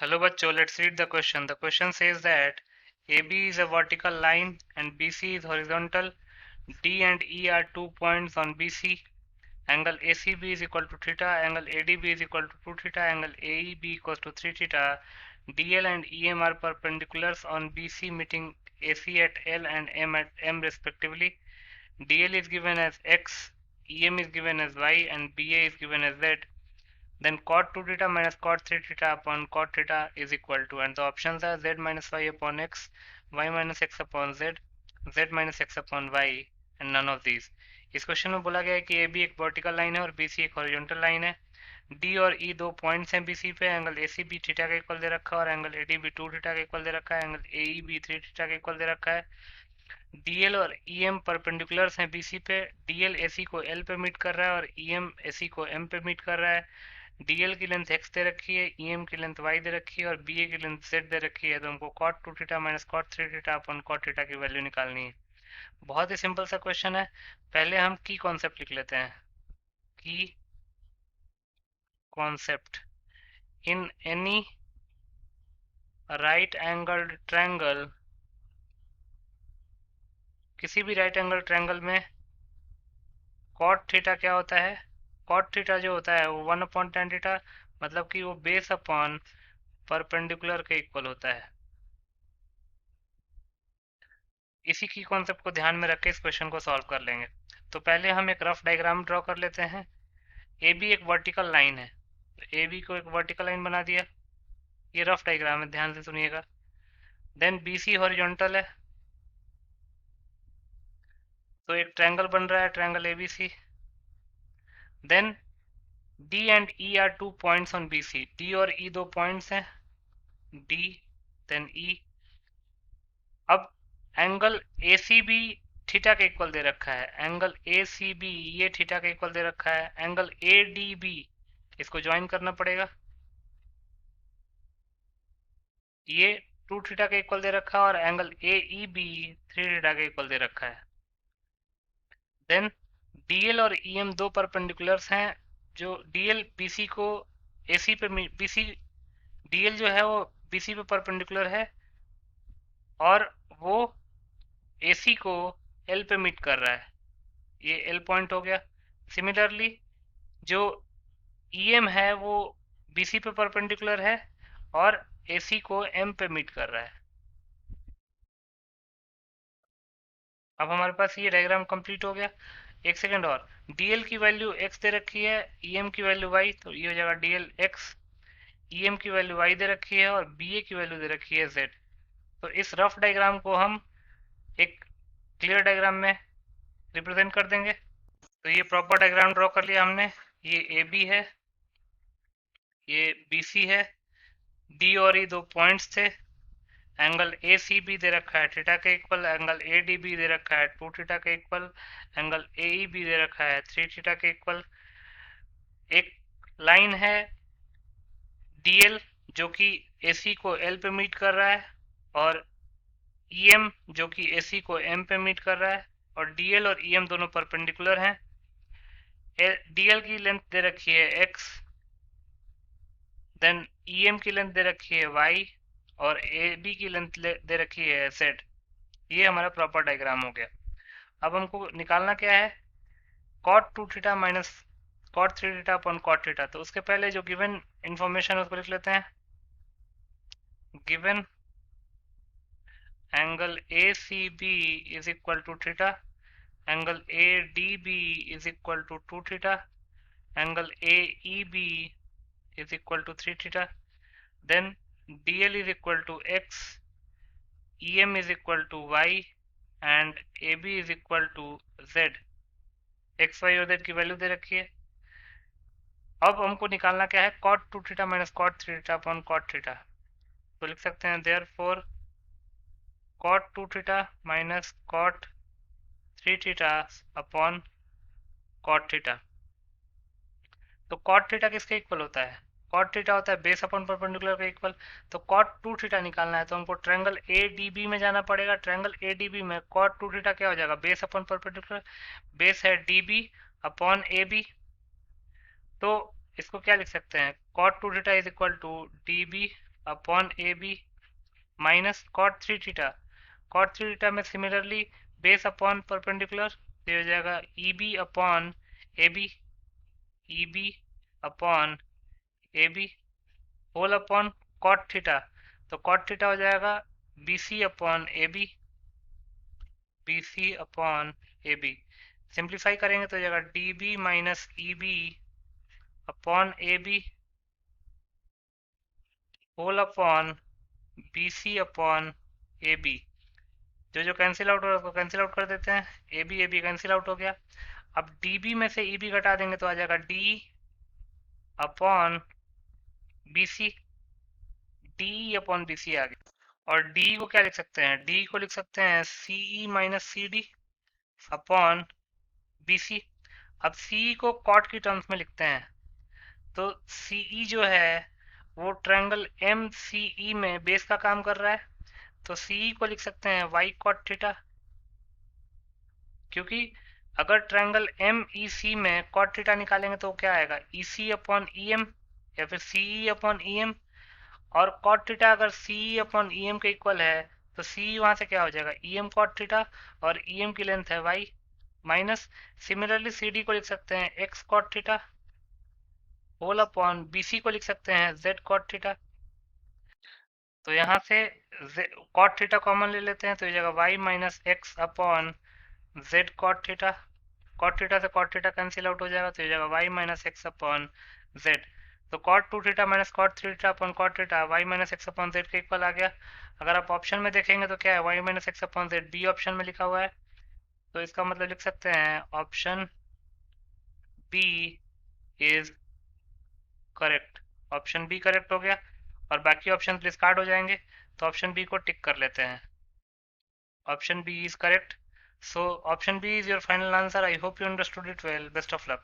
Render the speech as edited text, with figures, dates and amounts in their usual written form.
Hello bachcho, let's read the question. The question says that AB is a vertical line and BC is horizontal. D and E are 2 points on BC. Angle ACB is equal to theta. Angle ADB is equal to 2 theta. Angle AEB equals to 3 theta. DL and EM are perpendiculars on BC meeting AC at L and M at M respectively. DL is given as X, EM is given as Y and BA is given as Z. Then cot 2 theta minus cot 3 theta upon cot theta is equal to, and the options are z minus y upon x, y minus x upon z, z minus x upon y, and none of these. इस question में बोला गया है कि A B एक vertical line है और B C एक हॉरिजॉन्टल लाइन है. डी और ई दो पॉइंट्स हैं बी सी पे. Angle A C B theta का इक्वल दे रखा है और angle A D B 2 theta का इक्वल दे रखा है. Angle A E B 3 theta का इक्वल दे रखा है. डी एल और ई एम परपेंडिकुलर्स हैं बी सी पे. डी एल ए सी को एल पे मीट कर रहा है और ई एम ए सी को एम पे मीट कर रहा है. डीएल की लेंथ x दे रखी है, ईएम की लेंथ y दे रखी है और बीए की लेंथ z दे रखी है. तो हमको cot 2 theta minus cot 3 theta अपन cot थीटा की वैल्यू निकालनी है. बहुत ही सिंपल सा क्वेश्चन है. पहले हम की कॉन्सेप्ट लिख लेते हैं. की concept in any right angled triangle, किसी भी राइट एंगल ट्रायंगल में cot थीटा क्या होता है. cot थीटा जो होता है वो 1/tan थीटा, मतलब कि वो बेस अपॉन परपेंडिकुलर के इक्वल होता है. इसी की कॉन्सेप्ट को ध्यान में रख के इस क्वेश्चन को सॉल्व कर लेंगे. तो पहले हम एक रफ डायग्राम ड्रॉ कर लेते हैं. ए बी एक वर्टिकल लाइन है, तो ए बी को एक वर्टिकल लाइन बना दिया. ये रफ डायग्राम है, ध्यान से सुनिएगा. देन बी सी हॉरिजॉन्टल है, तो एक ट्रायंगल बन रहा है, triangle A B C. Then D and E are 2 points on B C. D और ई दो पॉइंट्स हैं, डी देन ई. अब angle A C B theta के इक्वल दे रखा है. एंगल ए सी बी ये थीटा के इक्वल दे रखा है. एंगल ए डी बी इसको ज्वाइन करना पड़ेगा. ये 2 थीटा के इक्वल दे रखा है और angle A E B 3 theta के इक्वल दे रखा है. देन डी एल और ई एम दो परपेंडिकुलर्स हैं. जो डी एल बी सी को ए सी पे बी सी, डी एल जो है वो बी सी पे परपेंडिकुलर है और वो ए सी को एल पे मीट कर रहा है. ये एल पॉइंट हो गया. सिमिलरली जो ई एम है वो बी सी पे परपेंडिकुलर है और ए सी को एम पे मीट कर रहा है. अब हमारे पास ये डायग्राम कंप्लीट हो गया. एक सेकेंड और. डीएल की वैल्यू x दे रखी है, ईएम की वैल्यू y, तो ये हो जाएगा डीएल x. ईएम की वैल्यू y दे रखी है और बीए की वैल्यू दे रखी है z. तो इस रफ डायग्राम को हम एक क्लियर डायग्राम में रिप्रेजेंट कर देंगे. तो ये प्रॉपर डायग्राम ड्रॉ कर लिया हमने. ये ए बी है, ये बी सी है. डी और ई दो पॉइंट्स थे. एंगल ए सी बी दे रखा है थीटा के equal. Angle A D B दे रखा है 2 थीटा के equal. Angle A E B दे रखा है 3 थीटा के इक्वल. एक लाइन है डी एल जो कि ए सी को एल पे मीट कर रहा है और ई एम जो कि ए सी को एम पे मीट कर रहा है. और डी एल और ई एम दोनों परपेंडिकुलर हैं. डी एल की लेंथ दे रखी है एक्स, देन ई एम की लेंथ दे रखी है वाई और ए बी की लेंथ दे रखी है जेड. ये हमारा प्रॉपर डायग्राम हो गया. अब हमको निकालना क्या है. cot 2 theta minus cot 3 theta upon cot theta. तो उसके पहले जो गिवन इंफॉर्मेशन है उसको लिख लेते हैं. Given angle A C B is equal to theta. Angle A D B is equal to 2 theta. Angle A E B is equal to 3 theta. Then dl is equal to x, em is equal to y and ab is equal to z. x y और z की value दे रखी है. अब हमको निकालना क्या है. cot 2 theta minus cot 3 theta upon cot theta. तो लिख सकते हैं therefore cot 2 theta minus cot 3 theta upon cot theta. तो cot थीटा किसके इक्वल होता है. cot थीटा होता है बेस अपॉन परपेंडिकुलर के इक्वल. तो cot 2 थीटा निकालना है तो हमको ट्रायंगल ए डी बी में जाना पड़ेगा. ट्रायंगल ए डी बी में cot 2 थीटा क्या हो जाएगा. बेस अपॉन परपेंडिकुलर, बेस है D B upon A B. तो इसको क्या लिख सकते हैं. cot 2 theta is equal to D B upon A B minus cot three theta. Cot three theta में सिमिलरली बेस अपॉन परपेंडिकुलर, तो हो जाएगा E B upon A B, E B upon A B whole upon cot theta. तो cot theta हो जाएगा B C upon A B, B C upon A B. Simplify करेंगे तो हो जाएगा D B minus E B upon A B whole upon B C upon A B. जो जो cancel out हो रहा है उसको कैंसिल आउट कर देते हैं, ए बी कैंसिल आउट हो गया। अब डी बी में से ई बी घटा देंगे तो आ जाएगा D upon B C, D upon B C आ गया। और डी को क्या लिख सकते हैं, डी को लिख सकते हैं C E minus C D upon B C. अब सी को कॉट की टर्म्स में लिखते हैं, तो सी ई जो है वो ट्रायंगल एम सी ई में बेस का काम कर रहा है, तो सी ई को लिख सकते हैं वाई कॉट थीटा, क्योंकि अगर ट्रायंगल एम ई सी में कॉट थीटा निकालेंगे तो क्या आएगा, ई सी अपॉन ई एम या फिर सी ई अपॉन ई एम। और कॉट थीटा अगर सी ई अपॉन ई एम के इक्वल है तो सी वहां से क्या हो जाएगा, ई एम कॉट थीटा, और ई एम की लेंथ है Y minus. Similarly C D को लिख सकते हैं X cot theta whole upon B C को लिख सकते हैं जेड कॉट थीटा। तो यहाँ से कॉट थीटा कॉमन ले लेते हैं तो ये जगह Y minus X upon Z cot theta. Cot theta से कॉट थीटा कैंसिल आउट हो जाएगा तो ये जगह Y minus X upon Z. तो cot two theta minus cot three theta upon cot theta Y minus X upon Z के equal आ गया। अगर आप ऑप्शन में देखेंगे तो क्या है, Y minus X upon Z B option में लिखा हुआ है, तो इसका मतलब लिख सकते हैं option B is correct. Option B correct हो गया और बाकी ऑप्शन डिस्कार्ड हो जाएंगे, तो ऑप्शन बी को टिक कर लेते हैं। Option B is correct. So option B is your final answer. I hope you understood it well. Best of luck.